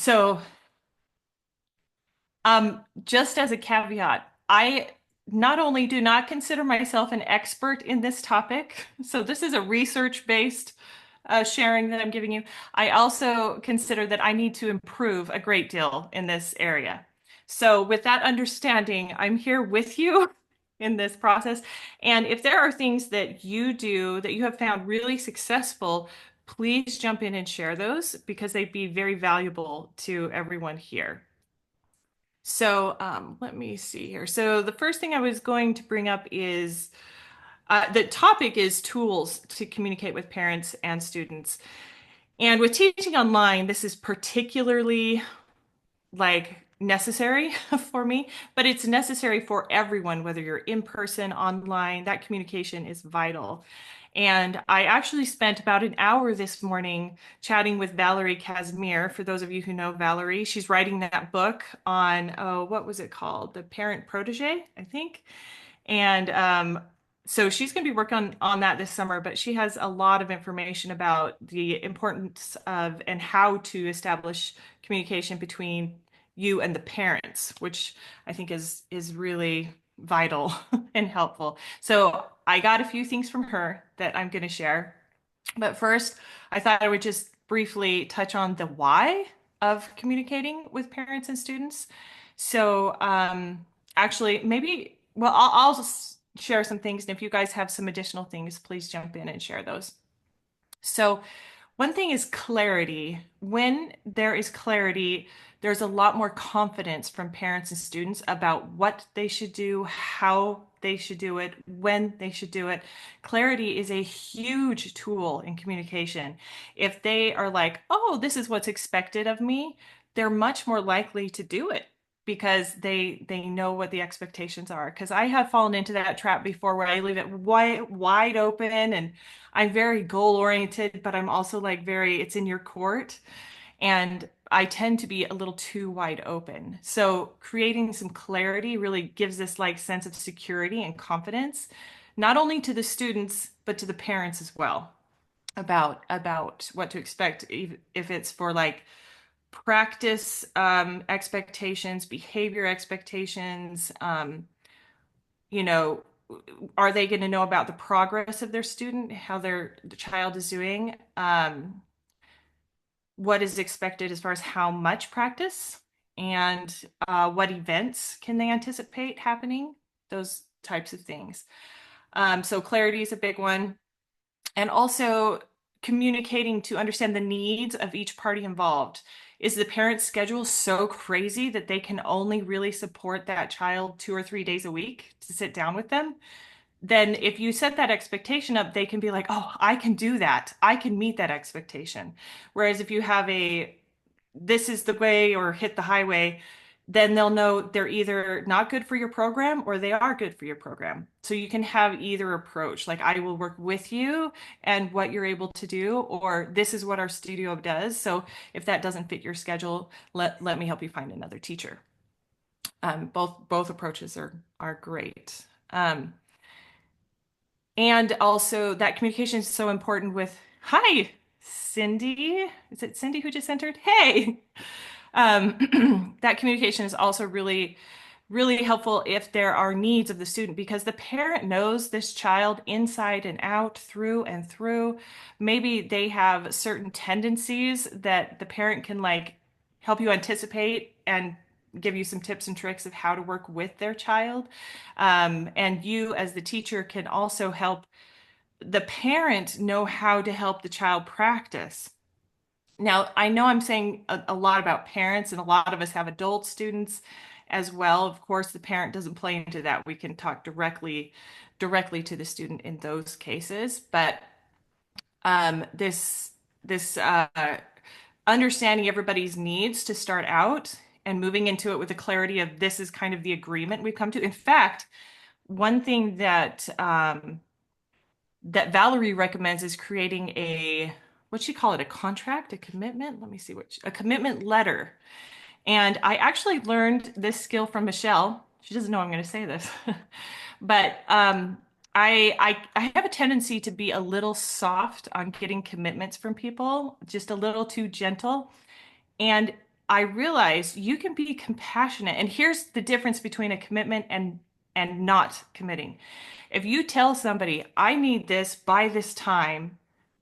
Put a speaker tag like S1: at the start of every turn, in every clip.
S1: So, just as a caveat, I not only do not consider myself an expert in this topic, so this is a research-based sharing that I'm giving you. I also consider that I need to improve a great deal in this area. So, with that understanding, I'm here with you in this process. And if there are things that you do that you have found really successful, please jump in and share those because they'd be very valuable to everyone here. So let me see here. So the first thing I was going to bring up is the topic is tools to communicate with parents and students. And with teaching online, this is particularly like necessary for me, but it's necessary for everyone, whether you're in person, online, that communication is vital. And I actually spent about an hour this morning chatting with Valerie Casimir. For those of you who know Valerie, she's writing that book on, oh, what was it called? The Parent Protege, I think. And so she's going to be working on that this summer, but she has a lot of information about the importance of and how to establish communication between you and the parents, which I think is really vital and helpful. So I got a few things from her that I'm going to share. But first, I thought I would just briefly touch on the why of communicating with parents and students. So, actually, maybe, well, I'll just share some things. And if you guys have some additional things, please jump in and share those. So, one thing is clarity. When there is clarity, there's a lot more confidence from parents and students about what they should do, how they should do it, when they should do it. Clarity is a huge tool in communication. If they are like, oh, this is what's expected of me, they're much more likely to do it because they know what the expectations are. Because I have fallen into that trap before where I leave it wide open and I'm very goal oriented, but I'm also like very, it's in your court. And I tend to be a little too wide open. So creating some clarity really gives this like sense of security and confidence, not only to the students, but to the parents as well about what to expect if it's for like practice expectations, behavior expectations, you know, are they going to know about the progress of their student, how the child is doing, what is expected as far as how much practice, and what events can they anticipate happening, those types of things. So clarity is a big one. And also communicating to understand the needs of each party involved. Is the parent's schedule so crazy that they can only really support that child 2 or 3 days a week to sit down with them? Then if you set that expectation up, they can be like, oh, I can do that. I can meet that expectation. Whereas if you have this is the way or hit the highway, then they'll know they're either not good for your program or they are good for your program. So you can have either approach, like I will work with you and what you're able to do, or this is what our studio does. So if that doesn't fit your schedule, let me help you find another teacher. Both approaches are great. And also that communication is so important with, hi, Cindy. Is it Cindy who just entered? Hey. That communication is also really, really helpful if there are needs of the student because the parent knows this child inside and out, through and through. Maybe they have certain tendencies that the parent can like help you anticipate and give you some tips and tricks of how to work with their child. And you, as the teacher, can also help the parent know how to help the child practice. Now, I know I'm saying a lot about parents, and a lot of us have adult students as well. Of course, the parent doesn't play into that. We can talk directly to the student in those cases. But this understanding everybody's needs to start out and moving into it with the clarity of this is kind of the agreement we've come to. In fact, one thing that Valerie recommends is creating what she call it, a contract, a commitment. Let me see a commitment letter. And I actually learned this skill from Michelle. She doesn't know I'm going to say this, but I have a tendency to be a little soft on getting commitments from people, just a little too gentle. And I realized you can be compassionate. And here's the difference between a commitment and not committing. If you tell somebody, I need this by this time,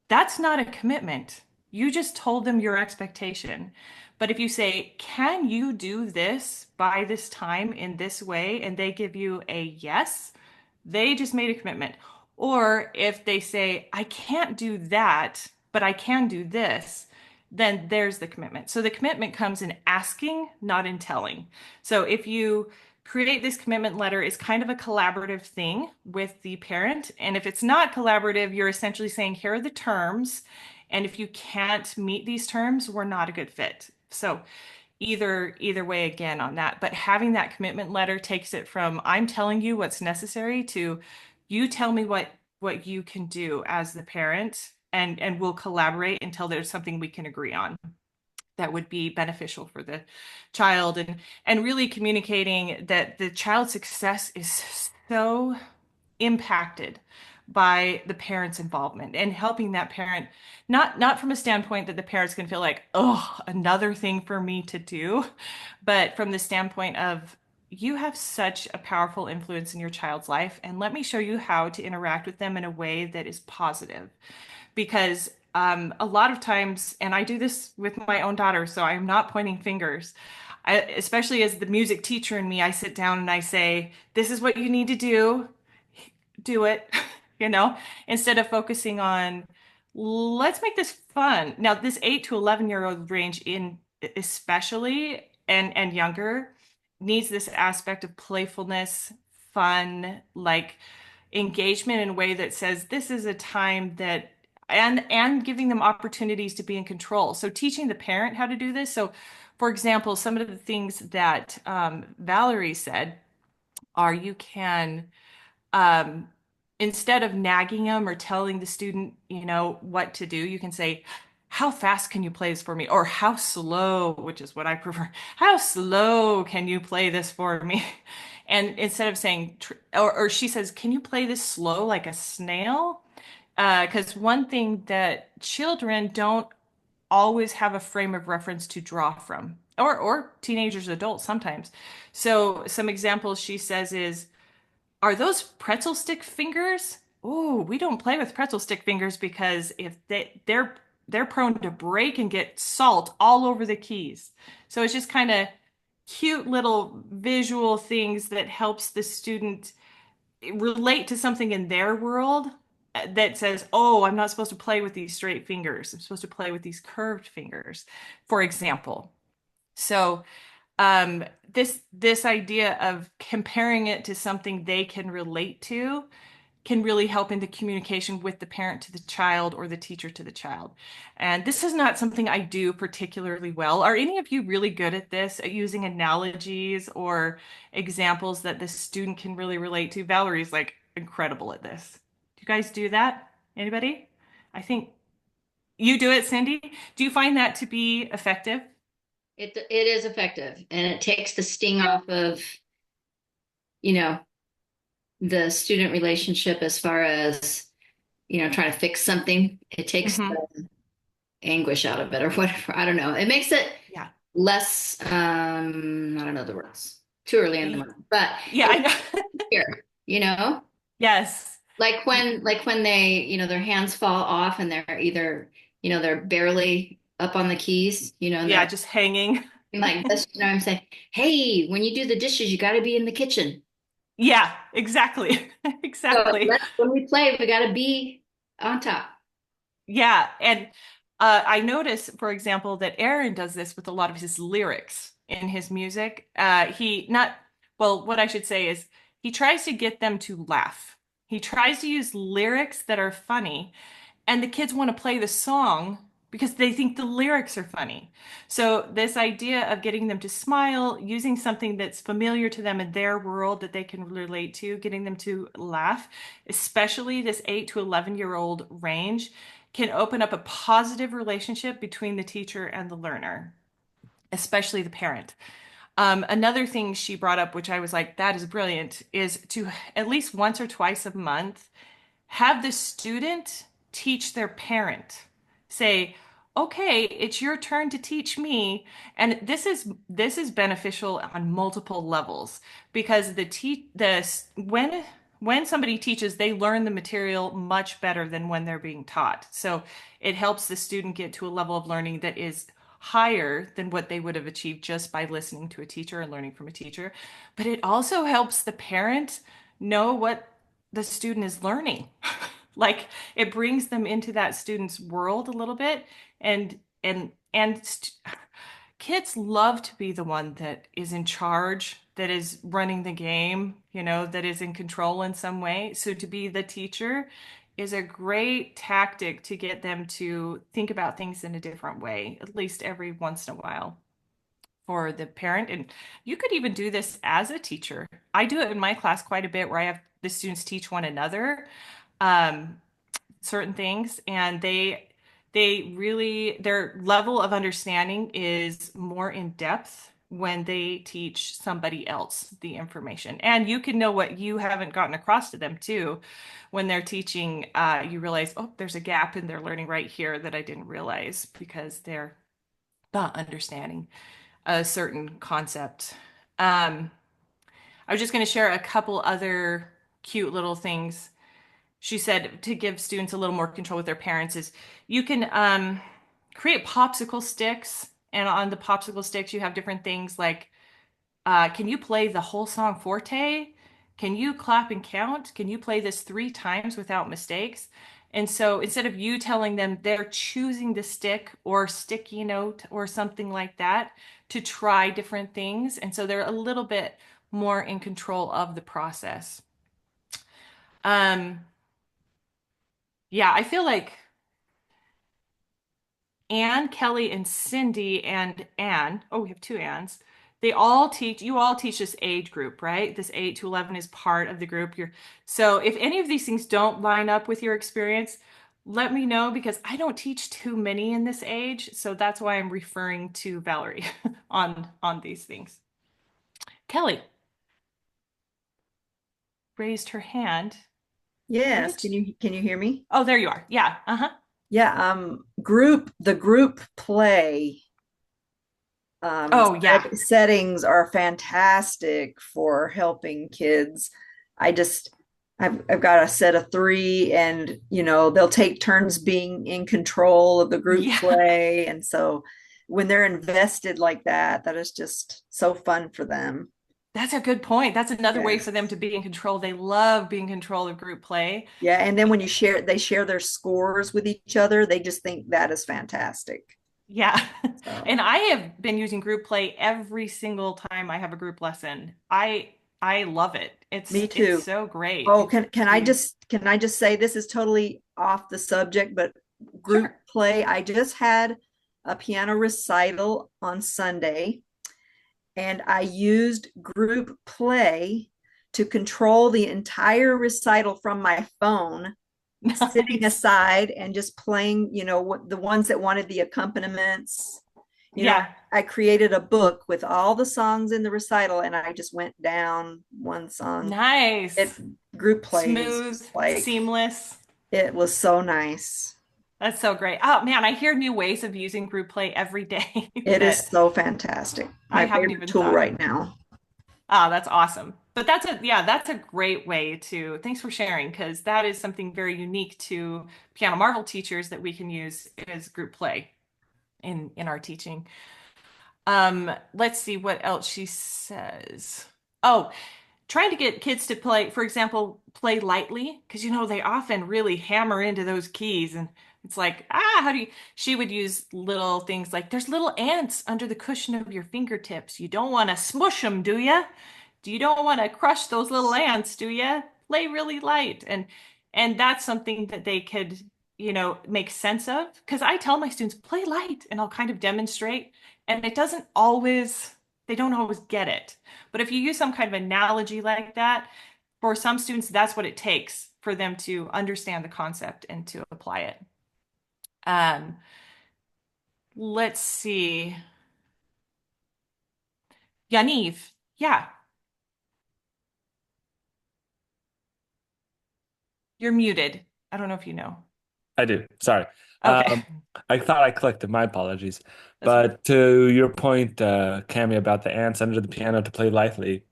S1: that's not a commitment. You just told them your expectation. But if you say, can you do this by this time in this way? And they give you a yes, they just made a commitment. Or if they say, I can't do that, but I can do this, then there's the commitment. So the commitment comes in asking, not in telling. So if you create this commitment letter, it's kind of a collaborative thing with the parent. And if it's not collaborative, you're essentially saying, here are the terms. And if you can't meet these terms, we're not a good fit. So either way again on that, but having that commitment letter takes it from I'm telling you what's necessary to you tell me what you can do as the parent, and we'll collaborate until there's something we can agree on that would be beneficial for the child, and really communicating that the child's success is so impacted by the parent's involvement and helping that parent, not from a standpoint that the parents can feel like, oh, another thing for me to do, but from the standpoint of you have such a powerful influence in your child's life, and let me show you how to interact with them in a way that is positive. Because a lot of times, and I do this with my own daughter, so I'm not pointing fingers. Especially as the music teacher in me, I sit down and I say, this is what you need to do it, you know, instead of focusing on let's make this fun. Now, this 8 to 11-year-old range in especially and younger needs this aspect of playfulness, fun, like engagement in a way that says this is a time that and giving them opportunities to be in control. So teaching the parent how to do this. So for example, some of the things that Valerie said are you can um, instead of nagging them or telling the student, what to do, you can say, how fast can you play this for me? Or how slow, which is what I prefer. How slow can you play this for me? And instead of saying, or she says, can you play this slow like a snail? Because one thing that children don't always have a frame of reference to draw from, or teenagers, adults sometimes. So some examples she says is, are those pretzel stick fingers? Oh, we don't play with pretzel stick fingers because if they're prone to break and get salt all over the keys. So it's just kind of cute little visual things that helps the student relate to something in their world that says, "Oh, I'm not supposed to play with these straight fingers. I'm supposed to play with these curved fingers," for example. So this idea of comparing it to something they can relate to can really help in the communication with the parent to the child or the teacher to the child. And this is not something I do particularly well. Are any of you really good at this, at using analogies or examples that the student can really relate to? Valerie's like incredible at this. Do you guys do that? Anybody? I think you do it, Cindy. Do you find that to be effective?
S2: It is effective and it takes the sting off of, you know, the student relationship as far as, trying to fix something. It takes
S1: Hmm.
S2: the anguish out of it or whatever. I don't know. It makes it
S1: Yeah.
S2: less, I don't know the words. Too early in the
S1: Y-
S2: morning, but
S1: Yeah, I
S2: it's
S1: know.
S2: here,
S1: Yes.
S2: like when they, their hands fall off and they're either, they're barely up on the keys, and
S1: Yeah,
S2: they're
S1: just hanging.
S2: like this, I'm saying, hey, when you do the dishes, you got to be in the kitchen.
S1: Yeah, exactly.
S2: So
S1: Exactly.
S2: when we play, we got to be on top.
S1: Yeah. And I notice, for example, that Aaron does this with a lot of his lyrics in his music. He not, well, what I should say is he tries to get them to laugh. He tries to use lyrics that are funny, and the kids want to play the song because they think the lyrics are funny. So this idea of getting them to smile, using something that's familiar to them in their world that they can relate to, getting them to laugh, especially this 8 to 11-year-old range, can open up a positive relationship between the teacher and the learner, especially the parent. Another thing she brought up, which I was like, that is brilliant, is to at least once or twice a month have the student teach their parent. Say, okay, it's your turn to teach me. And this is beneficial on multiple levels because when somebody teaches, they learn the material much better than when they're being taught. So it helps the student get to a level of learning that is higher than what they would have achieved just by listening to a teacher and learning from a teacher. But it also helps the parent know what the student is learning. Like it brings them into that student's world a little bit and kids love to be the one that is in charge, that is running the game, that is in control in some way. So to be the teacher is a great tactic to get them to think about things in a different way, at least every once in a while for the parent. And you could even do this as a teacher. I do it in my class quite a bit where I have the students teach one another. Um, Certain things, and they really, their level of understanding is more in depth when they teach somebody else the information. And you can know what you haven't gotten across to them too. When they're teaching, you realize, oh, there's a gap in their learning right here that I didn't realize because they're not understanding a certain concept. um, I was just going to share a couple other cute little things she said to give students a little more control with their parents is you can create popsicle sticks. And on the popsicle sticks, you have different things like can you play the whole song forte? Can you clap and count? Can you play this 3 times without mistakes? And so instead of you telling them, they're choosing the stick or sticky note or something like that to try different things. And so they're a little bit more in control of the process. Um, yeah, I feel like Anne, Kelly, and Cindy and Anne. Oh, we have two Annes. You all teach this age group, right? This 8 to 11 is part of the group. So if any of these things don't line up with your experience, let me know because I don't teach too many in this age. So that's why I'm referring to Valerie on these things. Kelly raised her hand. What
S3: Yes,
S1: did
S3: can
S1: she-
S3: you hear me?
S1: Oh, there you are. Yeah. Uh-huh.
S3: Yeah, the group play
S1: Oh, yeah.
S3: settings are fantastic for helping kids. I just I've got a set of three, and they'll take turns being in control of the group
S1: Yeah.
S3: play, and so when they're invested like that, that is just so fun for them.
S1: That's a good point. That's another way for them
S3: Yes.
S1: to be in control. They love being in control of group play.
S3: Yeah, and then when they share their scores with each other, they just think that is fantastic.
S1: Yeah.
S3: So,
S1: And I have been using group play every single time I have a group lesson. I love it.
S3: me
S1: It's
S3: too.
S1: so great
S3: Oh,
S1: to
S3: can I just say this is totally off the subject, but group
S1: sure.
S3: play. I just had a piano recital on Sunday, and I used group play to control the entire recital from my phone, sitting
S1: Nice.
S3: aside and just playing, what the ones that wanted the accompaniments. You know,
S1: Yeah.
S3: I created a book with all the songs in the recital, and I just went down one song. It
S1: Nice.
S3: Group play is
S1: Smooth,
S3: just like,
S1: seamless.
S3: it was so nice.
S1: That's so great. Oh man, I hear new ways of using group play every day
S3: It is
S1: that
S3: so fantastic.
S1: I
S3: My
S1: haven't
S3: favorite
S1: even
S3: tool
S1: thought of.
S3: right now.
S1: Ah, that's awesome. But that's a great way to, thanks for sharing, because that is something very unique to Piano Marvel teachers that we can use as group play in our teaching. Let's see what else she says. Oh, trying to get kids to play, for example, play lightly, because they often really hammer into those keys and it's like, how do you, she would use little things like there's little ants under the cushion of your fingertips. You don't want to smush them, do you? You don't want to crush those little ants, do you? Play really light. And that's something that they could, make sense of. Because I tell my students, play light, and I'll kind of demonstrate. And they don't always get it. But if you use some kind of analogy like that, for some students, that's what it takes for them to understand the concept and to apply it. Um, let's see. Yaniv, yeah, you're muted. I don't know if you know.
S4: I do. Sorry.
S1: Okay.
S4: Um, I thought I clicked it. My apologies.
S1: That's fine.
S4: But to your point, Cami, about the ants under the piano to play lightly,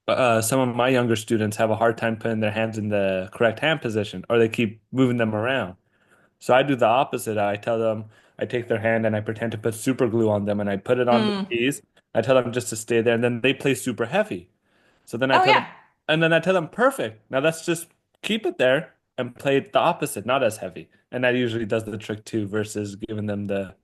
S4: some of my younger students have a hard time putting their hands in the correct hand position, or they keep moving them around. So I do the opposite. I tell them, I take their hand and I pretend to put super glue on them and I put it on the
S1: Mm.
S4: keys. I tell them just to stay there, and then they play super heavy. So then I
S1: Oh
S4: tell them,
S1: yeah.
S4: and then I tell them, perfect. Now let's just keep it there and play it the opposite, not as heavy. And that usually does the trick too, versus giving them the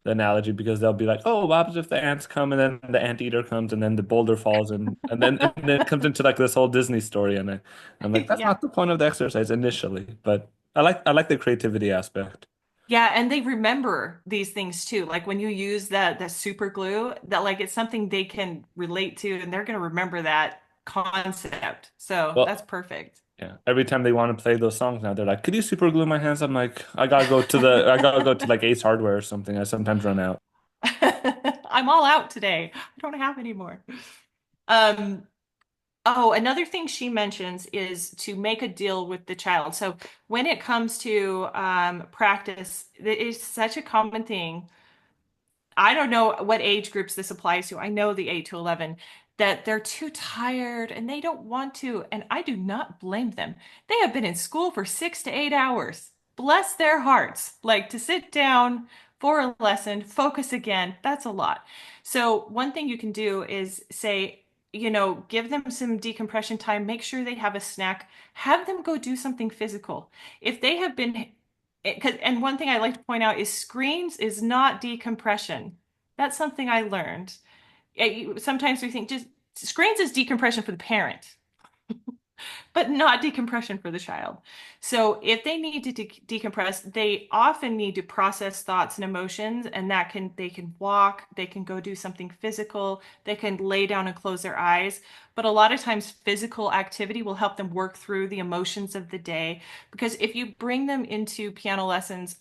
S4: analogy, because they'll be like, oh, what happens if the ants come and then the anteater comes and then the boulder falls, and then it comes into like this whole Disney story, and I'm like, that's
S1: Yeah.
S4: not the point of the exercise initially, but I like the creativity aspect.
S1: Yeah, and they remember these things too. Like when you use that super glue, that like it's something they can relate to and they're going to remember that concept. So
S4: Well,
S1: that's perfect.
S4: yeah. Every time they want to play those songs now, they're like, could you super glue my hands? I'm like, I gotta go to like Ace Hardware or something. I sometimes run out.
S1: I'm all out today. I don't have any more. Um, oh, another thing she mentions is to make a deal with the child. So when it comes to practice, it is such a common thing. I don't know what age groups this applies to. I know the 8 to 11 that they're too tired and they don't want to. And I do not blame them. They have been in school for 6 to 8 hours. Bless their hearts. Like to sit down for a lesson, focus again, that's a lot. So, one thing you can do is say, give them some decompression time, make sure they have a snack, have them go do something physical. If they have been and one thing I like to point out is screens is not decompression. That's something I learned. Sometimes we think just screens is decompression for the parent, but not decompression for the child. So if they need to decompress, they often need to process thoughts and emotions, and they can walk, they can go do something physical, they can lay down and close their eyes. But a lot of times, physical activity will help them work through the emotions of the day. Because if you bring them into piano lessons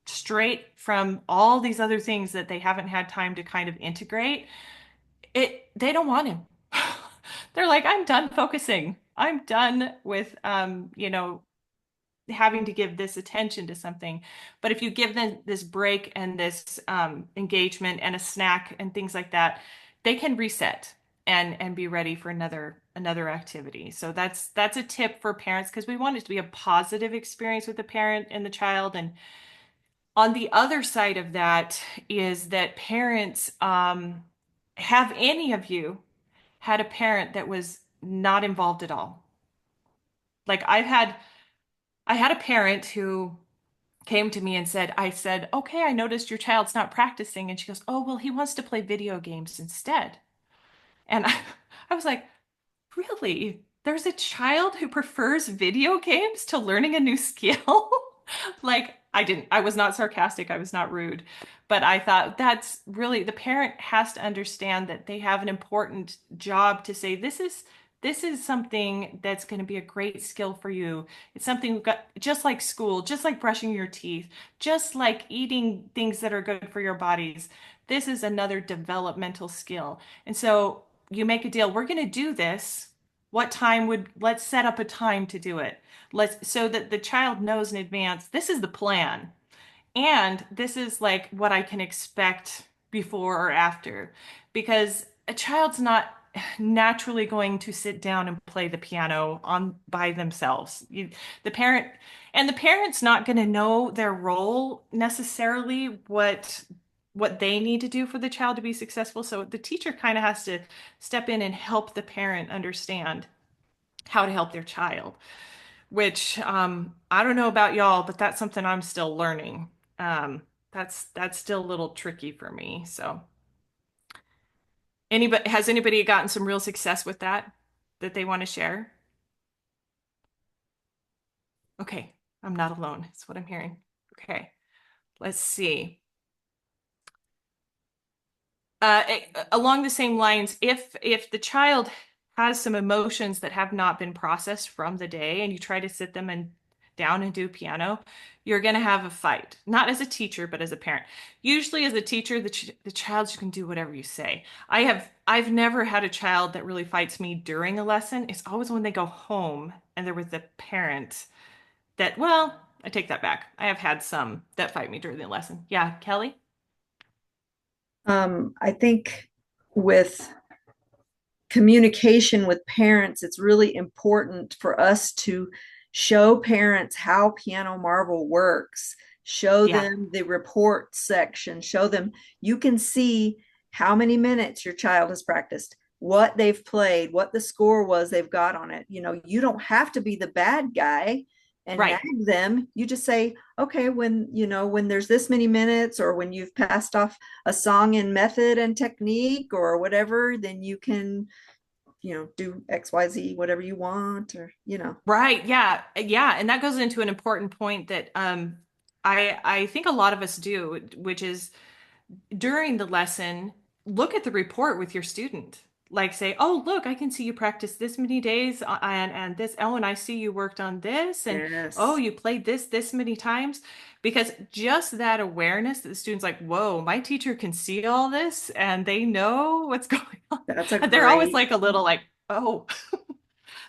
S1: straight from all these other things that they haven't had time to kind of integrate, they don't want him. They're like, I'm done focusing. I'm done with having to give this attention to something. But if you give them this break and this engagement and a snack and things like that, they can reset and be ready for another activity. So that's a tip for parents because we want it to be a positive experience with the parent and the child. And on the other side of that is that parents, have any of you had a parent that was not involved at all? Like I had a parent who came to me and I said, okay, I noticed your child's not practicing. And she goes, oh, well, he wants to play video games instead. And I was like, really? There's a child who prefers video games to learning a new skill? Like, I was not sarcastic, I was not rude, but I thought that's really the parent has to understand that they have an important job to say, this is something that's going to be a great skill for you. It's something we've got, just like school, just like brushing your teeth, just like eating things that are good for your bodies. This is another developmental skill. And so you make a deal, we're going to do this. Let's set up a time to do it. Let's so that the child knows in advance, this is the plan. And this is like what I can expect before or after. Because a child's not naturally going to sit down and play the piano on by themselves. The parent and the parent's not going to know their role necessarily, what they need to do for the child to be successful. So the teacher kind of has to step in and help the parent understand how to help their child, which I don't know about y'all, but that's something I'm still learning. That's still a little tricky for me. So anybody gotten some real success with that they want to share? Okay, I'm not alone. That's what I'm hearing. Okay, let's see. Along the same lines, if the child has some emotions that have not been processed from the day, and you try to sit them and down and do piano, you're going to have a fight. Not as a teacher, but as a parent. Usually, as a teacher, the child you can do whatever you say. I've never had a child that really fights me during a lesson. It's always when they go home and they're with the parent that, well, I take that back. I have had some that fight me during the lesson. Yeah, Kelly?
S3: I think with communication with parents, it's really important for us to show parents how Piano Marvel works, show
S1: Yeah.
S3: them the report section, show them you can see how many minutes your child has practiced, what they've played, what the score was they've got on it. You know, you don't have to be the bad guy and nag
S1: Right.
S3: them. You just say, okay, when you know when there's this many minutes, or when you've passed off a song in method and technique or whatever, then you can, you know, do XYZ, whatever you want, or, you know.
S1: Right. Yeah. Yeah. And that goes into an important point that I think a lot of us do, which is during the lesson, look at the report with your student. Like say, oh, look, I can see you practiced this many days and this, oh, and I see you worked on this, and oh,
S3: Yes,
S1: you played this many times. Because just that awareness that the student's like, whoa, my teacher can see all this and they know what's going on.
S3: that's a
S1: And they're always
S3: great,
S1: like a little like, oh,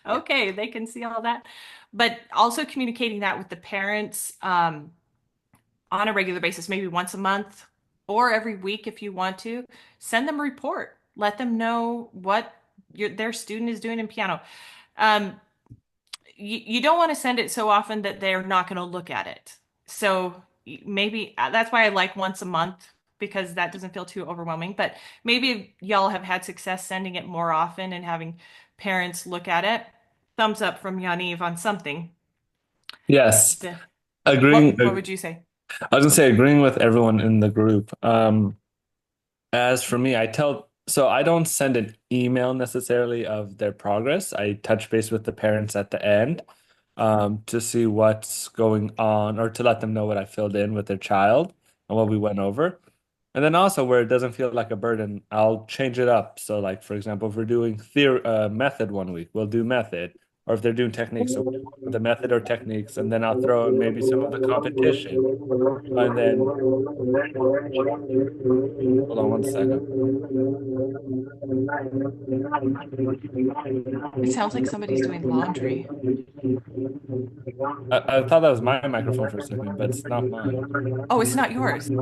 S3: yeah.
S1: okay, they can see all that. But also communicating that with the parents, on a regular basis, maybe once a month or every week if you want to. Send them a report. Let them know what their student is doing in piano. Um, you don't want to send it so often that they're not going to look at it. So maybe that's why I like once a month, because that doesn't feel too overwhelming. But maybe y'all have had success sending it more often and having parents look at it. Thumbs up from Yaniv on something.
S4: Yes,
S1: The,
S4: agreeing.
S1: what would you say?
S4: I was gonna say agreeing with everyone in the group. As for me, so I don't send an email necessarily of their progress. I touch base with the parents at the end, to see what's going on or to let them know what I filled in with their child and what we went over. And then also where it doesn't feel like a burden, I'll change it up. So like for example, if we're doing theory method one week, we'll do method. Or if they're doing techniques, so we'll do the method or techniques, and then I'll throw in maybe some of the competition. And then hold on one second.
S1: It sounds like somebody's doing laundry.
S4: I thought that was my microphone for a second, but it's not mine.
S1: Oh, it's not yours.
S4: And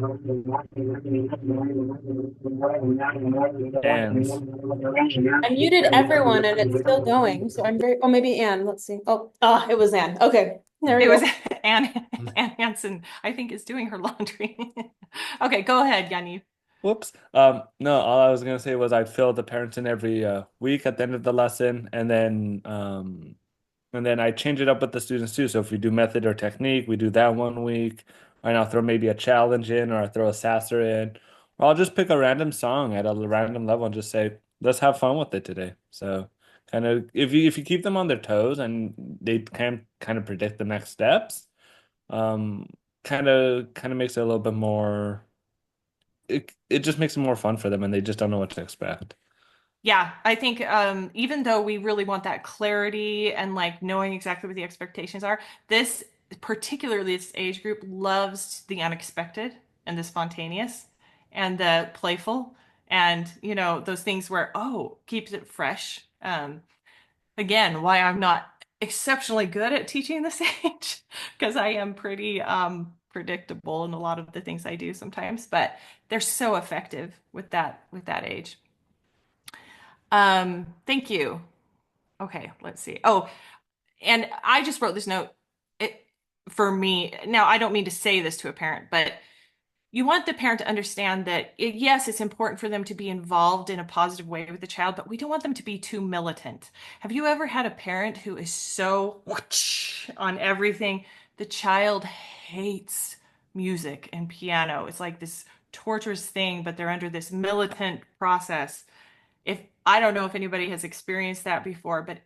S5: I muted everyone and it's still going. So I'm very, oh, maybe Anne. Let's see. Oh, it was Anne. Okay. There we
S1: It was
S5: go.
S1: Ann Hansen, I think, is doing her laundry. Okay, go ahead, Yaniv.
S4: whoops. No, all I was gonna say was I'd fill the parents in every week at the end of the lesson, and then I change it up with the students too. So if we do method or technique, we do that one week. And I'll throw maybe a challenge in, or I'll throw a sasser in. Or I'll just pick a random song at a random level and just say, let's have fun with it today. So kind of if you keep them on their toes and they can kind of predict the next steps, um, kind of makes it a little bit more it just makes it more fun for them and they just don't know what to expect.
S1: Yeah, I think even though we really want that clarity and like knowing exactly what the expectations are, this particularly this age group loves the unexpected and the spontaneous and the playful, and those things where, oh, keeps it fresh. Again, why I'm not exceptionally good at teaching this age, because I am pretty predictable in a lot of the things I do sometimes, but they're so effective with that age. Thank you. Okay, let's see. Oh, and I just wrote this note. It for me. Now, I don't mean to say this to a parent, but you want the parent to understand that yes, it's important for them to be involved in a positive way with the child, but we don't want them to be too militant. Have you ever had a parent who is so on everything? The child hates music and piano. It's like this torturous thing, but they're under this militant process. If I don't know if anybody has experienced that before, but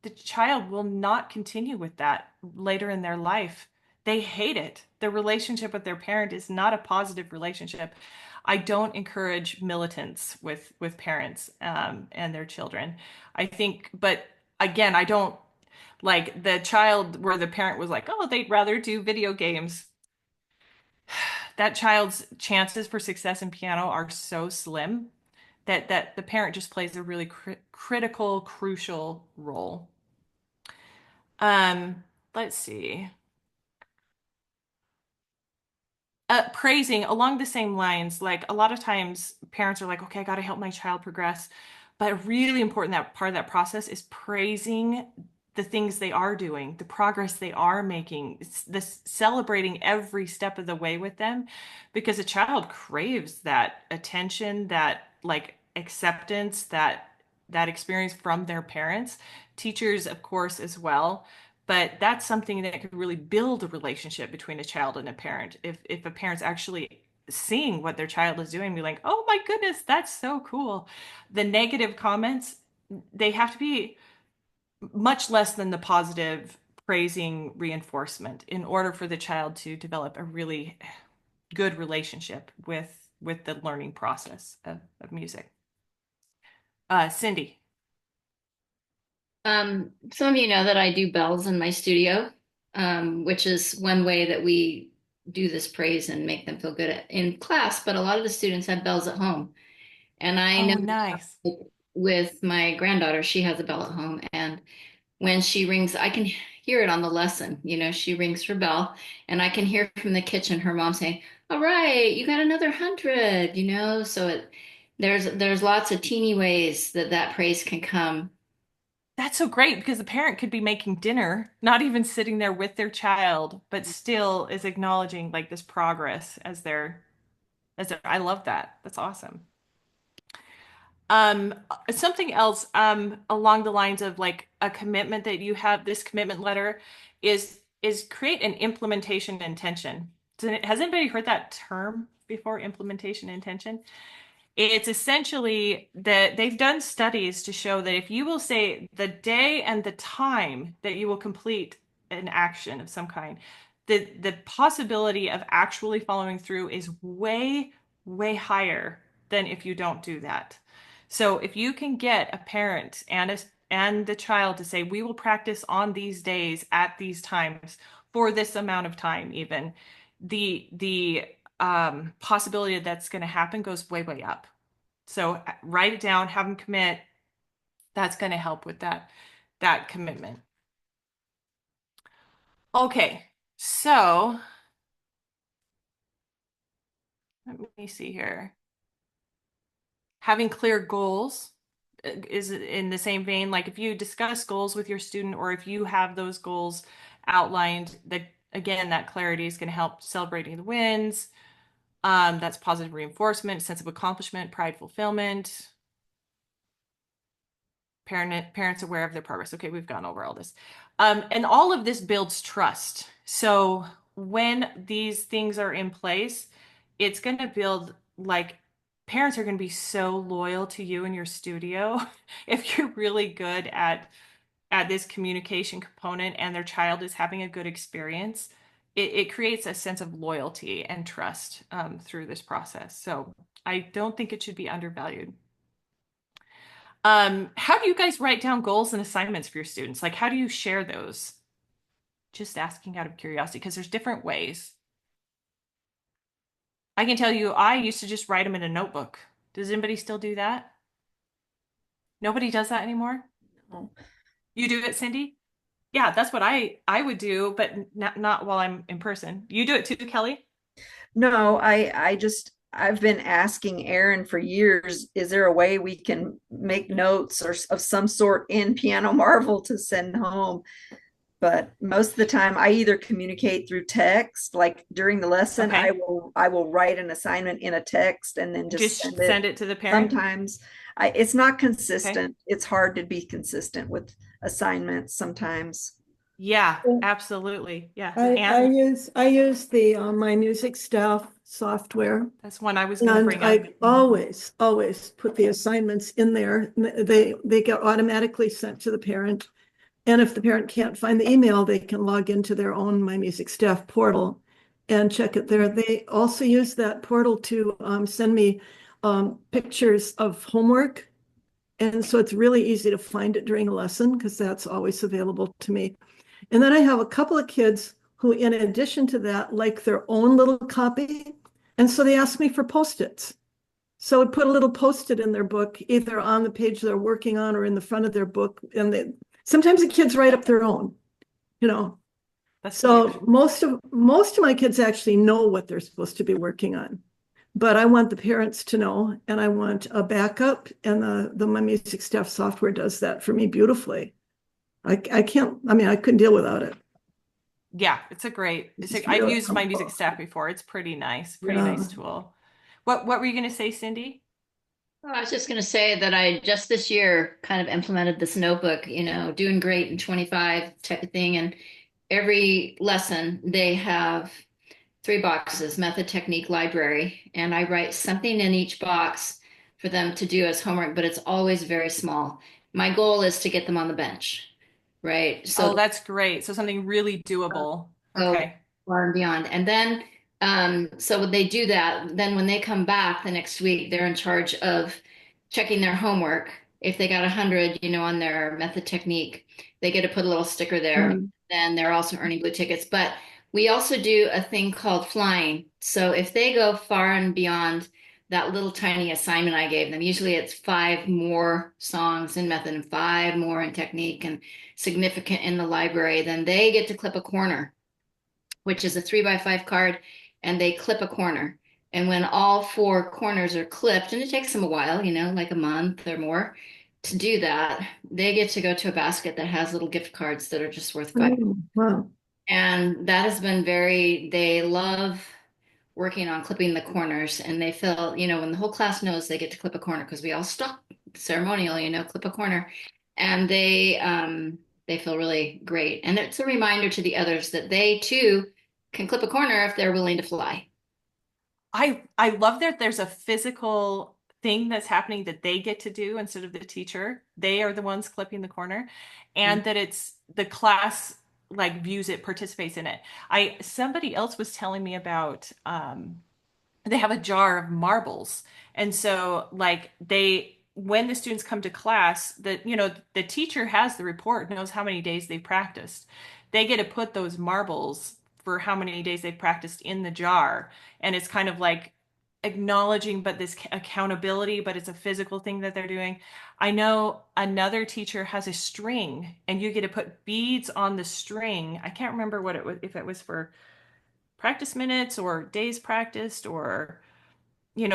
S1: the child will not continue with that later in their life. They hate it. Their relationship with their parent is not a positive relationship. I don't encourage militance with parents and their children. I think, but again, I don't like the child where the parent was like, oh, they'd rather do video games. That child's chances for success in piano are so slim that the parent just plays a really critical, crucial role. Let's see. Praising along the same lines, like a lot of times parents are like, okay, I got to help my child progress. But really important that part of that process is praising the things they are doing, the progress they are making, this celebrating every step of the way with them, because a child craves that attention, that like acceptance, that experience from their parents, teachers, of course, as well. But that's something that could really build a relationship between a child and a parent. If a parent's actually seeing what their child is doing, be like, oh my goodness, that's so cool. The negative comments, they have to be much less than the positive praising reinforcement in order for the child to develop a really good relationship with the learning process of music. Cindy.
S2: Some of you know that I do bells in my studio, which is one way that we do this praise and make them feel good in class, but a lot of the students have bells at home. And I
S1: Oh,
S2: know
S1: nice.
S2: with my granddaughter, she has a bell at home, and when she rings, I can hear it on the lesson. You know, she rings her bell, and I can hear from the kitchen her mom saying, "All right, you got another 100." You know, so there's lots of teeny ways that that praise can come.
S1: That's so great because the parent could be making dinner, not even sitting there with their child, but still is acknowledging like this progress I love that. That's awesome. Um, Something else, along the lines of like a commitment that you have, this commitment letter is create an implementation intention. Has anybody heard that term before, implementation intention? It's essentially that they've done studies to show that if you will say the day and the time that you will complete an action of some kind, the possibility of actually following through is way, way higher than if you don't do that. So if you can get a parent and the child to say, we will practice on these days at these times for this amount of time, even the possibility that's going to happen goes way, way up. So write it down, have them commit. That's going to help with that commitment. Okay, so let me see here. Having clear goals is in the same vein. Like if you discuss goals with your student, or if you have those goals outlined, that again, that clarity is going to help celebrating the wins. That's positive reinforcement, sense of accomplishment, pride, fulfillment. Parents aware of their progress. Okay, we've gone over all this. And all of this builds trust. So when these things are in place, it's going to build like parents are going to be so loyal to you and your studio if you're really good at this communication component and their child is having a good experience. It creates a sense of loyalty and trust through this process. So I don't think it should be undervalued. How do you guys write down goals and assignments for your students? Like, how do you share those? Just asking out of curiosity, because there's different ways. I can tell you, I used to just write them in a notebook. Does anybody still do that? Nobody does that anymore?
S3: No.
S1: You do it, Cindy? Yeah, that's what I would do, but not while I'm in person. You do it too, Kelly?
S3: No, I've been asking Aaron for years, is there a way we can make notes or of some sort in Piano Marvel to send home? But most of the time I either communicate through text, like during the lesson,
S1: Okay.
S3: I will write an assignment in a text and then just
S1: Just
S3: send it.
S1: send it to the parent?
S3: Sometimes it's not
S1: Okay.
S3: consistent. It's hard to be consistent with assignments sometimes.
S1: Yeah,
S5: Well,
S1: absolutely. Yeah.
S5: I
S1: And
S5: use the My Music Staff software,
S1: that's one I was going to
S5: and
S1: bring up.
S5: I always put the assignments in there. They get automatically sent to the parent, and if the parent can't find the email, they can log into their own My Music Staff portal and check it there. They also use that portal to send me pictures of homework, and so it's really easy to find it during a lesson because that's always available to me. And then I have a couple of kids who, in addition to that, like their own little copy. And so they ask me for Post-its. So I put a little Post-it in their book, either on the page they're working on or in the front of their book. And sometimes the kids write up their own, you know.
S1: That's
S5: So
S1: huge.
S5: most of my kids actually know what they're supposed to be working on. But I want the parents to know, and I want a backup, and the My Music Staff software does that for me beautifully. I can't, I mean, I couldn't deal without it.
S1: Yeah, it's a great,
S5: It's
S1: it's
S5: just
S1: a, I've
S5: really
S1: used My Music
S5: helpful.
S1: Staff before. It's pretty
S5: Yeah.
S1: nice tool. What were you going to say, Cindy?
S2: Oh, I was just going to say that I just this year kind of implemented this notebook, doing great in 25 type of thing. And every lesson they have 3 boxes, method, technique, library, and I write something in each box for them to do as homework, but it's always very small. My goal is to get them on the bench, right?
S1: Oh,
S2: So
S1: that's great. So something really doable.
S2: go
S1: Okay.
S2: far and beyond. And then, so when they do that, then when they come back the next week, they're in charge of checking their homework. If they got 100, on their method technique, they get to put a little sticker there.
S5: Mm.
S2: Then they're also earning blue tickets. But we also do a thing called flying. So if they go far and beyond that little tiny assignment I gave them, usually it's 5 more songs in method and 5 more in technique and significant in the library, then they get to clip a corner, which is a 3x5 card, and they clip a corner. And when all 4 corners are clipped, and it takes them a while, like a month or more to do that, they get to go to a basket that has little gift cards that are just worth five.
S5: Oh, wow.
S2: And that has been they love working on clipping the corners. And they feel, when the whole class knows they get to clip a corner, because we all stop ceremonial, clip a corner. And they feel really great. And it's a reminder to the others that they too can clip a corner if they're willing to fly.
S1: I love that there's a physical thing that's happening that they get to do instead of the teacher. They are the ones clipping the corner, and that it's the class like views it, participates in it. Somebody else was telling me about they have a jar of marbles. And so like they when the students come to class, that the teacher has the report, knows how many days they've practiced. They get to put those marbles for how many days they've practiced in the jar. And it's kind of like acknowledging but this accountability, but it's a physical thing that they're doing. I know another teacher has a string and you get to put beads on the string. I can't remember what it was, if it was for practice minutes or days practiced or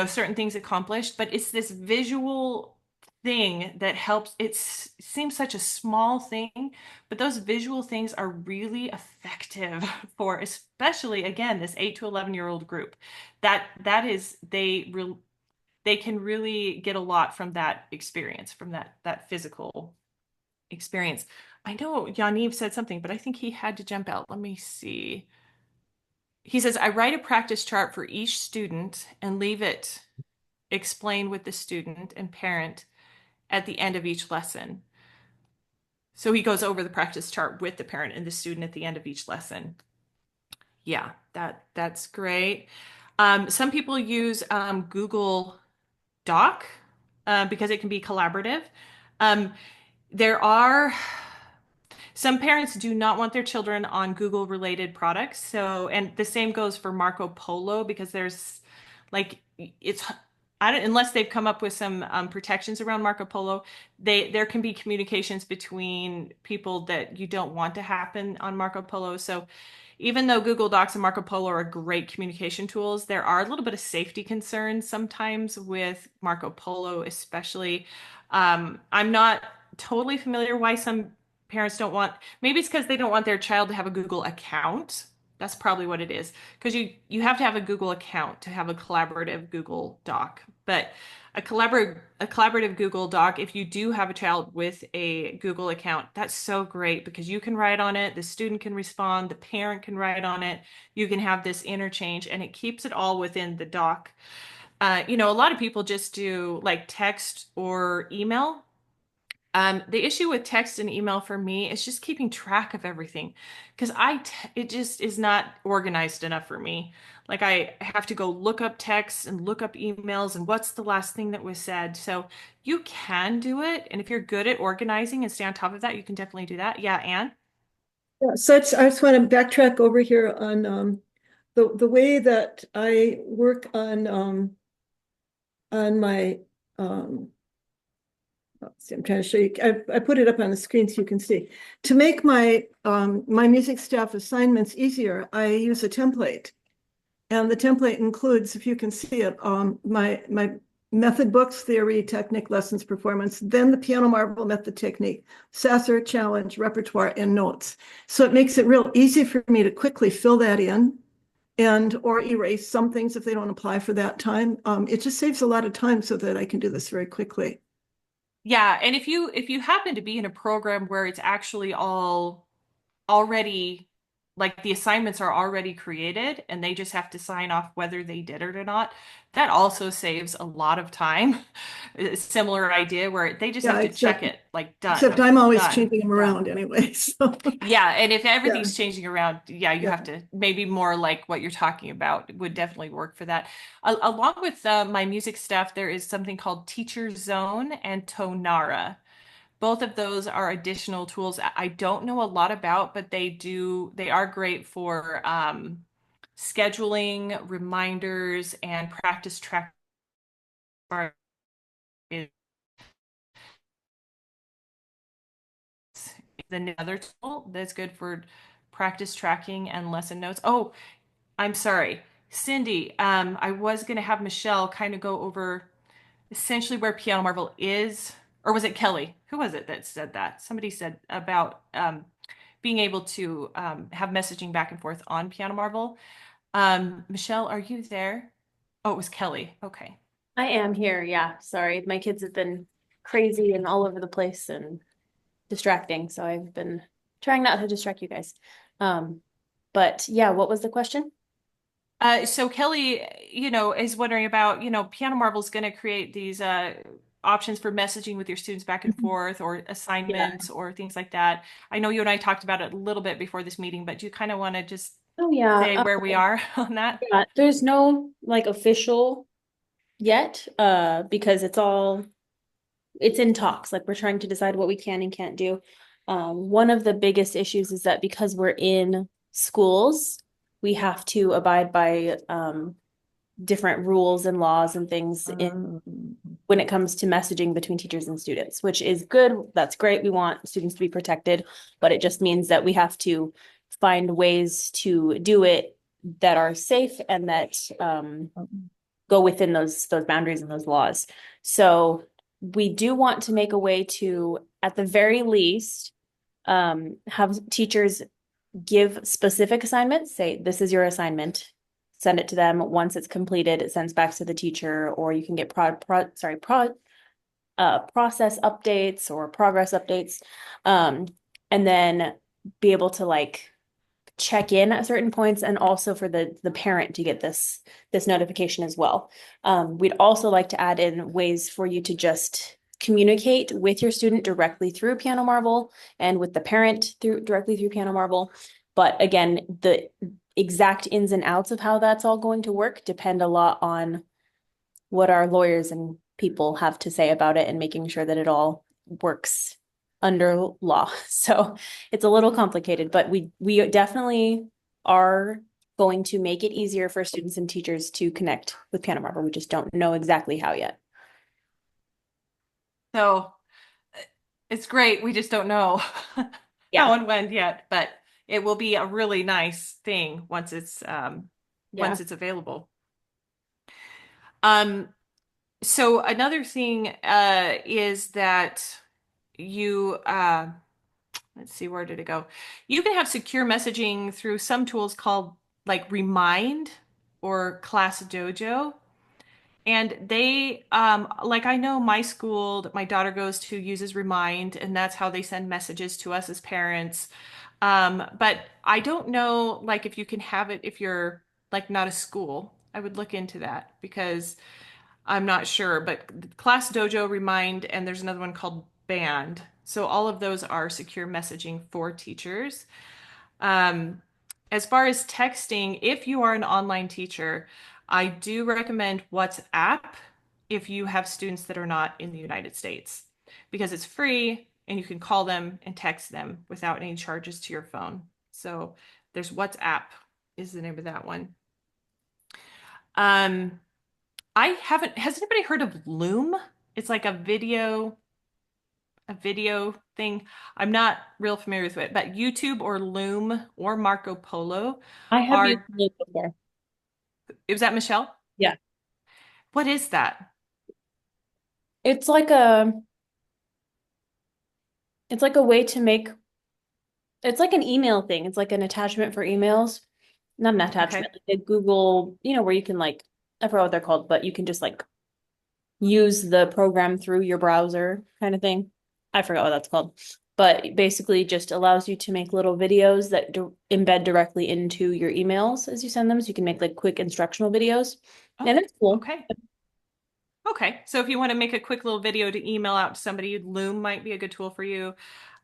S1: certain things accomplished, but it's this visual thing that helps. It seems such a small thing, but those visual things are really effective for especially again this 8 to 11-year-old group. That is they can really get a lot from that experience, from that physical experience. I know Yaniv said something, but I think he had to jump out. Let me see. He says, I write a practice chart for each student and leave it explained with the student and parent at the end of each lesson. So he goes over the practice chart with the parent and the student at the end of each lesson. Yeah, that's great. Some people use Google Doc because it can be collaborative. There are some parents do not want their children on Google related products. So, and the same goes for Marco Polo because there's like it's I don't unless they've come up with some protections around Marco Polo, there can be communications between people that you don't want to happen on Marco Polo. So even though Google Docs and Marco Polo are great communication tools, there are a little bit of safety concerns sometimes with Marco Polo, especially. I'm not totally familiar why some parents don't want, maybe it's because they don't want their child to have a Google account. That's probably what it is. Because you have to have a Google account to have a collaborative Google Doc. But a collaborative Google Doc, if you do have a child with a Google account, that's so great because you can write on it, the student can respond, the parent can write on it, you can have this interchange, and it keeps it all within the doc. A lot of people just do like text or email. The issue with text and email for me is just keeping track of everything because it just is not organized enough for me. Like I have to go look up texts and look up emails and what's the last thing that was said. So you can do it. And if you're good at organizing and stay on top of that, you can definitely do that. Yeah, Anne?
S5: Yeah, so I just want to backtrack over here on the way that I work on my let's see, I'm trying to show you. I put it up on the screen so you can see. To make my my music staff assignments easier, I use a template. And the template includes, if you can see it, my method books, theory, technique, lessons, performance, then the Piano Marble method technique, Sasser, challenge, repertoire, and notes. So it makes it real easy for me to quickly fill that in and or erase some things if they don't apply for that time. It just saves a lot of time so that I can do this very quickly.
S1: Yeah, and if you happen to be in a program where it's actually all already like the assignments are already created and they just have to sign off whether they did it or not, that also saves a lot of time. A similar idea where they just
S5: Yeah,
S1: have to check it like
S5: except
S1: done,
S5: I'm always
S1: done,
S5: changing them
S1: done.
S5: around anyway. So
S1: Yeah, and if
S5: yeah,
S1: everything's changing around, yeah, you
S5: yeah.
S1: have to maybe more like what you're talking about would definitely work for that. Along with my music stuff, there is something called Teacher Zone and Tonara. Both of those are additional tools I don't know a lot about, but they are great for scheduling, reminders, and practice track. The other tool that's good for practice tracking and lesson notes. Oh, I'm sorry, Cindy. I was going to have Michelle kind of go over essentially where Piano Marvel is, or was it Kelly? Who was it that said that? Somebody said about being able to have messaging back and forth on Piano Marvel. Michelle, are you there? Oh, it was Kelly. Okay.
S6: I am here. Yeah. Sorry. My kids have been crazy and all over the place and distracting. So I've been trying not to distract you guys. Um, but yeah, what was the question?
S1: So Kelly, is wondering about, Piano Marvel's going to create these options for messaging with your students back and
S6: Mhm.
S1: forth or
S6: Yeah.
S1: assignments or things like that. I know you and I talked about it a little bit before this meeting, but do you kind of want to just
S6: Oh yeah.
S1: say where we are on that?
S6: Yeah. There's no like official yet, because it's in talks. Like we're trying to decide what we can and can't do. One of the biggest issues is that because we're in schools, we have to abide by different rules and laws and things when it comes to messaging between teachers and students, which is good. That's great. We want students to be protected, but it just means that we have to find ways to do it that are safe and that go within those boundaries and those laws. So we do want to make a way to, at the very least, have teachers give specific assignments, say, this is your assignment, send it to them. Once it's completed, it sends back to the teacher, or you can get process updates or progress updates. And then be able to like check in at certain points and also for the parent to get this notification as well. We'd also like to add in ways for you to just communicate with your student directly through Piano Marvel and with the parent directly through Piano Marvel. But again, the exact ins and outs of how that's all going to work depend a lot on what our lawyers and people have to say about it and making sure that it all works under law. So it's a little complicated, but we definitely are going to make it easier for students and teachers to connect with Piano Marvel. We just don't know exactly how yet.
S1: So it's great. We just don't know how
S6: Yeah.
S1: and when yet, but it will be a really nice thing once it's
S6: Yeah.
S1: once it's available. Um, so another thing is that you let's see, where did it go? You can have secure messaging through some tools called like Remind or Class Dojo. And they, like I know my school that my daughter goes to uses Remind, and that's how they send messages to us as parents. But I don't know, like, if you can have it if you're like not a school. I would look into that because I'm not sure. But Class Dojo, Remind, and there's another one called Band. So all of those are secure messaging for teachers. Um, as far as texting, if you are an online teacher, I do recommend WhatsApp if you have students that are not in the United States because it's free and you can call them and text them without any charges to your phone. So there's WhatsApp is the name of that one. I haven't, has anybody heard of Loom? It's like a video. a video thing. I'm not real familiar with it, but YouTube or Loom or Marco Polo
S6: I have used
S1: are,
S6: it before.
S1: is that Michelle?
S6: Yeah.
S1: What is that?
S6: It's like a way to make, it's like an email thing. It's like an attachment for emails. Not an attachment, like a Google, where you can like, I forgot what they're called, but you can just like use the program through your browser kind of thing. I forgot what that's called. But basically just allows you to make little videos that embed directly into your emails as you send them. So you can make like quick instructional videos. And
S1: Oh,
S6: it's cool.
S1: okay. Okay. So if you want to make a quick little video to email out to somebody, Loom might be a good tool for you.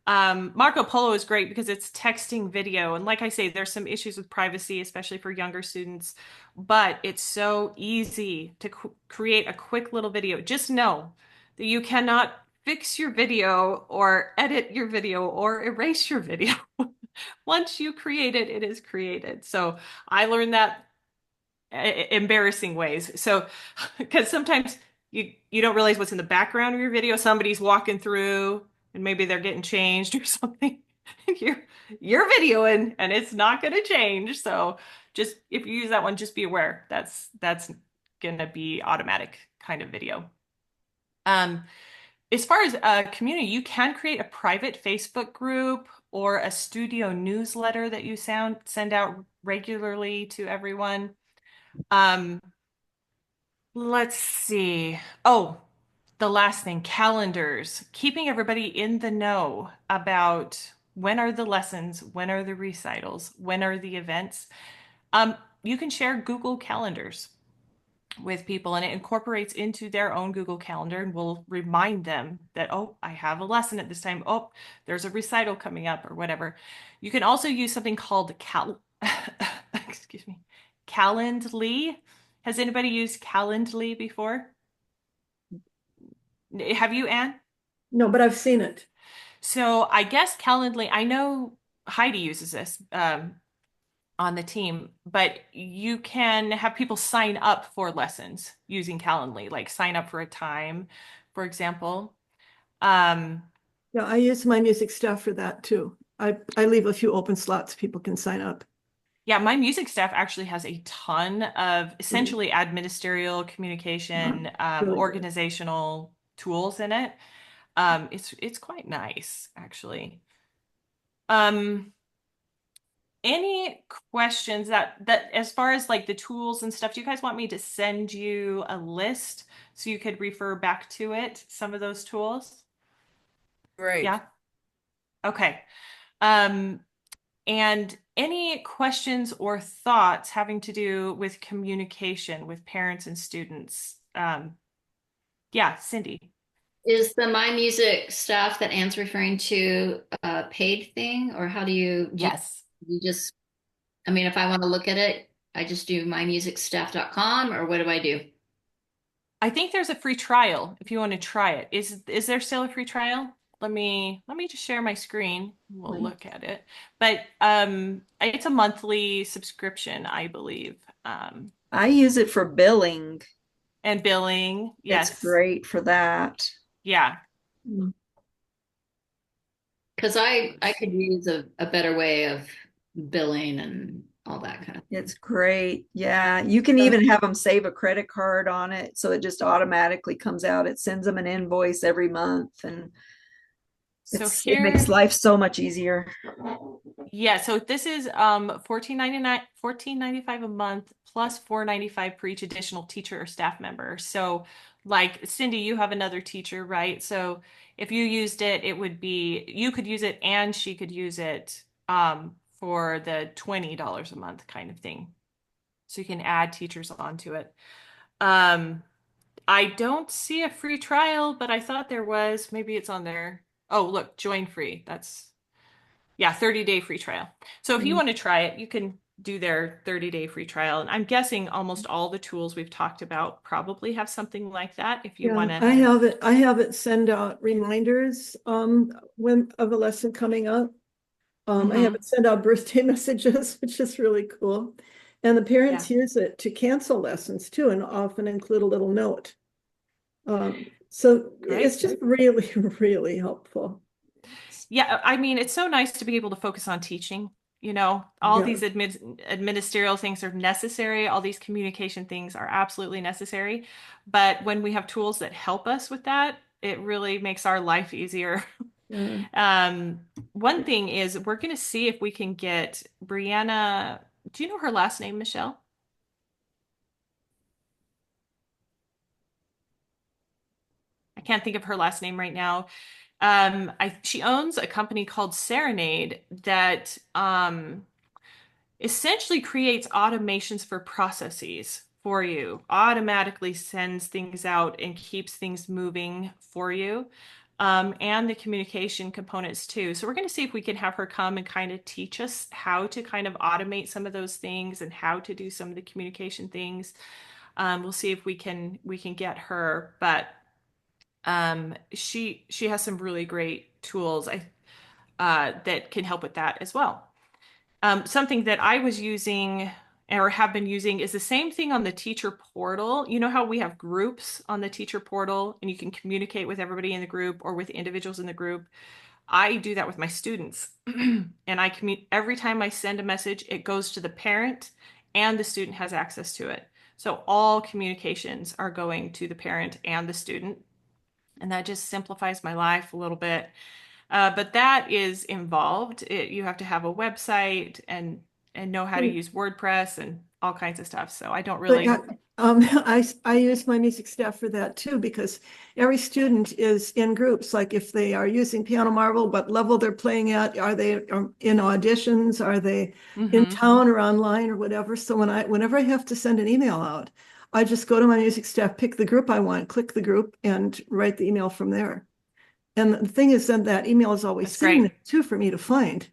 S1: Marco Polo is great because it's texting video. And like I say, there's some issues with privacy, especially for younger students, but it's so easy to create a quick little video. Just know that you cannot fix your video or edit your video or erase your video. Once you create it, it is created. So I learned that embarrassing ways. So, because sometimes you don't realize what's in the background of your video. Somebody's walking through and maybe they're getting changed or something. You're videoing and it's not going to change. So just if you use that one, just be aware that's going to be automatic kind of video. As far as a community, you can create a private Facebook group or a studio newsletter that you send out regularly to everyone. Let's see. Oh, the last thing, calendars, keeping everybody in the know about when are the lessons, when are the recitals, when are the events. You can share Google calendars with people and it incorporates into their own Google Calendar and will remind them that, oh, I have a lesson at this time. Oh, there's a recital coming up or whatever. You can also use something called excuse me, Calendly. Has anybody used Calendly before? Have you, Anne?
S5: No, but I've seen it.
S1: So I guess Calendly, I know Heidi uses this on the team, but you can have people sign up for lessons using Calendly, like sign up for a time, for example.
S5: Yeah, I use my music staff for that too. I leave a few open slots people can sign up.
S1: Yeah, my music staff actually has a ton of essentially administrative communication,
S5: Really good.
S1: organizational tools in it. It's quite nice, actually. Any questions that as far as like the tools and stuff, do you guys want me to send you a list so you could refer back to it, some of those tools?
S7: Great.
S1: Yeah. Okay. And any questions or thoughts having to do with communication with parents and students? Yeah, Cindy.
S2: Is the My Music staff that Anne's referring to a paid thing, or how do you
S1: Yes.
S2: you just, I mean, if I want to look at it, I just do mymusicstaff.com, or what do I do?
S1: I think there's a free trial if you want to try it. Is there still a free trial? Let me just share my screen. We'll
S2: Right.
S1: look at it. But it's a monthly subscription, I believe.
S3: I use it for billing.
S1: And billing, yes.
S3: It's great for that.
S1: Yeah.
S2: Because I could use a better way of billing and all that kind of thing.
S3: It's great. Yeah. You can even have them save a credit card on it. So it just automatically comes out. It sends them an invoice every month and
S1: So
S3: it makes life so much easier.
S1: Yeah, so this is $14.95 a month plus $4.95 for each additional teacher or staff member. So like Cindy, you have another teacher, right? So if you used it, it would be you could use it and she could use it for the $20 a month kind of thing. So you can add teachers onto it. I don't see a free trial, but I thought there was. Maybe it's on there. Oh, look, join free. That's, yeah, 30-day free trial. So if you want to try it, you can do their 30-day free trial. And I'm guessing almost all the tools we've talked about probably have something like that. If you want to,
S5: I have it send out reminders when of a lesson coming up. I have it send out birthday messages, which is really cool. And the parents use it to cancel lessons too, and often include a little note. So
S1: Great.
S5: it's just really, really helpful.
S1: Yeah, I mean, it's so nice to be able to focus on teaching. You know, all
S5: Yeah.
S1: these administrative things are necessary. All these communication things are absolutely necessary. But when we have tools that help us with that, it really makes our life easier.
S5: Yeah.
S1: One thing is we're going to see if we can get Brianna. Do you know her last name, Michelle? I can't think of her last name right now. She owns a company called Serenade that essentially creates automations for processes for you, automatically sends things out and keeps things moving for you, and the communication components too. So we're going to see if we can have her come and kind of teach us how to kind of automate some of those things and how to do some of the communication things. We'll see if we can get her, but she has some really great tools that can help with that as well. Something that I was using or have been using is the same thing on the teacher portal. You know how we have groups on the teacher portal and you can communicate with everybody in the group or with individuals in the group. I do that with my students. And I commute every time I send a message, it goes to the parent and the student has access to it. So all communications are going to the parent and the student. And that just simplifies my life a little bit. But that is involved. You have to have a website and know how to use WordPress and all kinds of stuff. So I don't
S5: But
S1: really.
S5: I use my music staff for that too, because every student is in groups. Like if they are using Piano Marvel, what level they're playing at, are they in auditions? Are they in
S1: Mhm.
S5: town or online or whatever? So whenever I have to send an email out, I just go to my music staff, pick the group I want, click the group and write the email from there. And the thing is then that email is always
S1: That's
S5: sitting
S1: great.
S5: there too for me to find.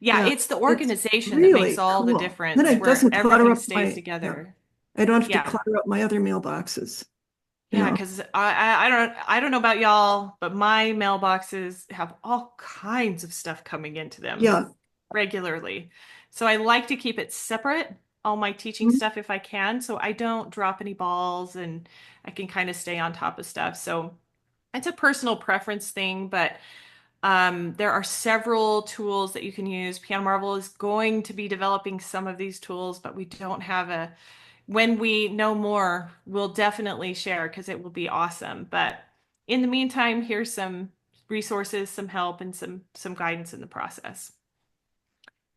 S1: Yeah,
S5: Yeah,
S1: it's the
S5: it's
S1: organization that makes
S5: really
S1: all the
S5: cool. Then
S1: difference
S5: it
S1: where
S5: doesn't clutter
S1: everything
S5: up
S1: stays
S5: yeah.
S1: together.
S5: I don't have to
S1: Yeah.
S5: clutter up my other mailboxes.
S1: Yeah, because I don't know about y'all, but my mailboxes have all kinds of stuff coming into them
S5: Yeah.
S1: regularly. So I like to keep it separate, all my teaching
S5: Mhm.
S1: stuff if I can, so I don't drop any balls and I can kind of stay on top of stuff. So it's a personal preference thing, but there are several tools that you can use. Piano Marvel is going to be developing some of these tools, but we don't have a when we know more, we'll definitely share because it will be awesome. But in the meantime, here's some resources, some help, and some guidance in the process.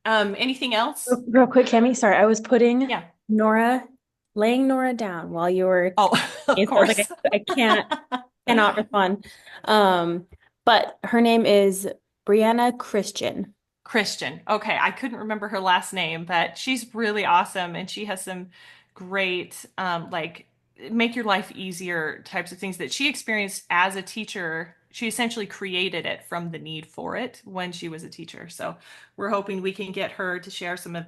S1: Anything else?
S6: Real quick, Cami, sorry, I was putting
S1: Yeah.
S6: laying Nora down while you were
S1: Oh, of
S6: so I was like,
S1: course.
S6: cannot respond. But her name is Brianna Christian.
S1: Christian. Okay, I couldn't remember her last name, but she's really awesome and she has some great like make your life easier types of things that she experienced as a teacher. She essentially created it from the need for it when she was a teacher. So we're hoping we can get her to share some of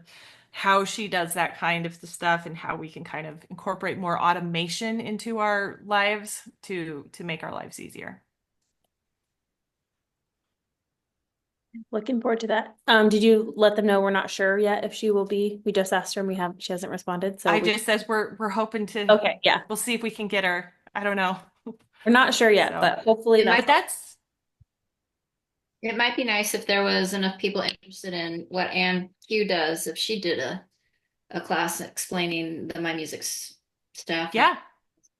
S1: how she does that kind of stuff and how we can kind of incorporate more automation into our lives to make our lives easier.
S6: Looking forward to that. Did you let them know we're not sure yet if she will be? We just asked her and she hasn't responded. So
S1: I just says we're hoping to.
S6: okay, yeah.
S1: We'll see if we can get her. I don't know.
S6: We're not sure yet,
S1: So,
S6: but hopefully
S1: but that's
S2: It might be nice if there was enough people interested in what Ann Q does, if she did a class explaining the My Music stuff.
S1: yeah,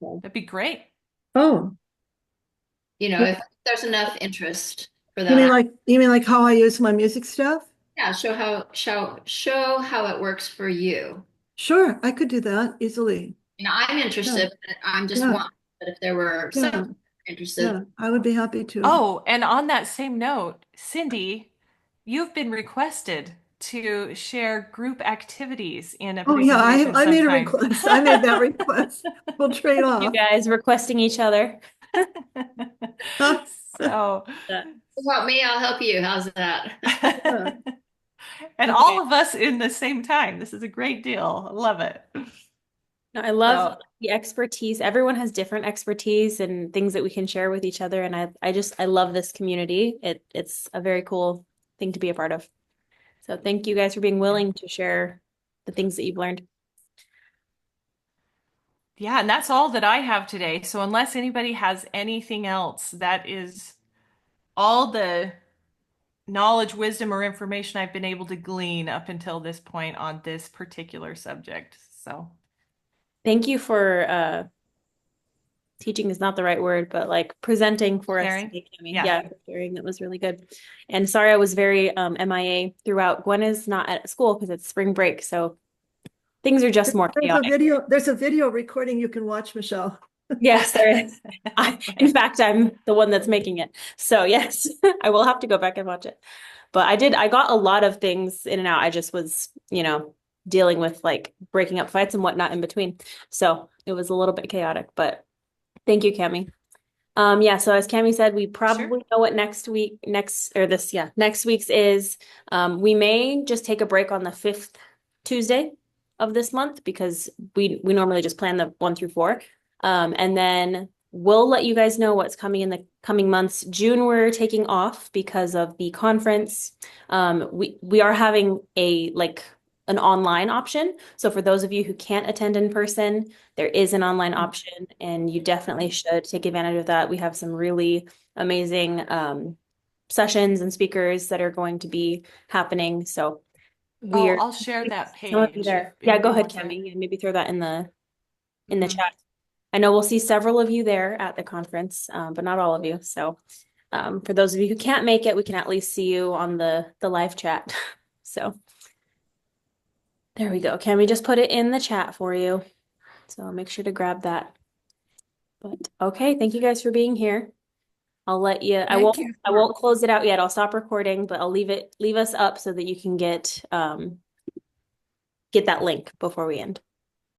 S1: that'd be great.
S5: Oh,
S2: If there's enough interest for
S5: you mean
S2: that.
S5: like how I use my music stuff?
S2: Yeah, show how it works for you.
S5: Sure, I could do that easily.
S2: I'm interested, but I'm just
S5: Yeah.
S2: one. But if there were
S5: Yeah.
S2: some interested,
S5: Yeah, I would be happy to.
S1: Oh, and on that same note, Cindy, you've been requested to share group activities in a
S5: Oh yeah,
S1: presentation
S5: I made a
S1: sometime.
S5: request. I made that request. We'll trade
S6: you
S5: off.
S6: guys requesting each other.
S1: So,
S2: help me, I'll help you. How's that?
S1: and all of us in the same time. This is a great deal. I love it.
S6: No, I love
S1: So,
S6: the expertise. Everyone has different expertise and things that we can share with each other. And I love this community. It's a very cool thing to be a part of. So thank you guys for being willing to share the things that you've learned.
S1: Yeah, and that's all that I have today. So unless anybody has anything else, that is all the knowledge, wisdom, or information I've been able to glean up until this point on this particular subject. So
S6: Thank you for teaching is not the right word, but like presenting for us
S1: sharing.
S6: today, Kimmy.
S1: Yeah.
S6: Yeah, for sharing. That was really good. And sorry I was very MIA throughout. Gwen is not at school because it's spring break, so things are just more chaotic.
S5: There's a video recording you can watch, Michelle.
S6: Yes, there is. In fact, I'm the one that's making it. So yes, I will have to go back and watch it. But I got a lot of things in and out. I just was, dealing with like breaking up fights and whatnot in between. So it was a little bit chaotic, but thank you, Cami. Yeah, so as Cami said, we probably know what next week's is. We may just take a break on the 5th Tuesday of this month because we normally just plan the 1 through 4. And then we'll let you guys know what's coming in the coming months. June, we're taking off because of the conference. We are having an online option. So for those of you who can't attend in person, there is an online option, and you definitely should take advantage of that. We have some really amazing sessions and speakers that are going to be happening. So
S1: I'll share that page.
S6: there.
S1: if
S6: Yeah, go
S1: anybody
S6: ahead,
S1: wants to-
S6: Cami. And maybe throw that in the
S1: Mhm.
S6: chat. I know we'll see several of you there at the conference, but not all of you. So for those of you who can't make it, we can at least see you on the live chat. So there we go. Can we just put it in the chat for you? So make sure to grab that. But okay, thank you guys for being here. I'll let you, I won't close it out yet. I'll stop recording, but I'll leave us up so that you can get that link before we end.